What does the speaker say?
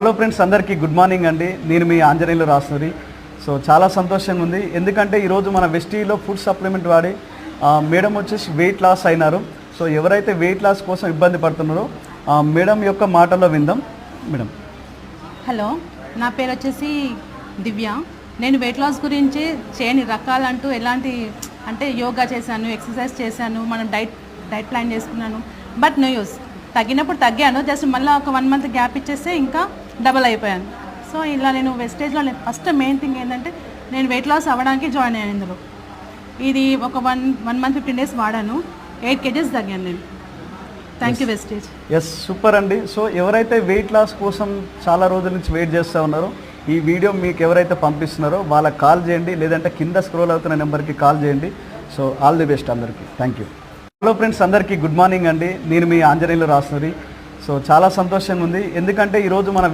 Hello friends, అందరికీ good morning అండి. నేను మీ ఆంజనేయులు రాస్తురి. సో చాలా సంతోషంగా ఉంది, ఎందుకంటే ఈరోజు మన వెస్టీలో ఫుడ్ సప్లిమెంట్ వాడి మేడం వచ్చేసి వెయిట్ లాస్ అయినారు. సో ఎవరైతే వెయిట్ లాస్ కోసం ఇబ్బంది పడుతున్నారో మేడం యొక్క మాటల్లో విందాం. మేడం, హలో, నా పేరు వచ్చేసి దివ్య. నేను వెయిట్ లాస్ గురించి చేయని రకాలంటూ ఎలాంటి అంటే యోగా చేశాను, ఎక్సర్సైజ్ చేశాను, మనం డైట్ ప్లాన్ చేసుకున్నాను. But no use. తగ్గినప్పుడు తగ్గాను, జస్ట్ మళ్ళీ ఒక 1 మంత్ గ్యాప్ ఇచ్చేస్తే ఇంకా డబల్ అయిపోయాను. సో ఇలా నేను వెస్టేజ్లో ఫస్ట్ మెయిన్ థింగ్ ఏంటంటే నేను వెయిట్ లాస్ అవ్వడానికి జాయిన్ అయ్యాను ఇందులో. ఇది ఒక 1 మంత్ 15 days వాడాను, 8 kgs తగ్గాను నేను. Thank you wastage. Yes, super అండి. సో ఎవరైతే వెయిట్ లాస్ కోసం చాలా రోజుల నుంచి వెయిట్ చేస్తూ ఉన్నారో ఈ వీడియో మీకు ఎవరైతే పంపిస్తున్నారో వాళ్ళకి కాల్ చేయండి, లేదంటే కింద స్క్రోల్ అవుతున్న నెంబర్కి కాల్ చేయండి. సో ఆల్ ది బెస్ట్ అందరికీ. Thank you. హలో ఫ్రెండ్స్, అందరికీ గుడ్ మార్నింగ్ అండి. నేను మీ ఆంజనేయులు రాస్తురి. సో చాలా సంతోషంగా ఉంది, ఎందుకంటే ఈరోజు మన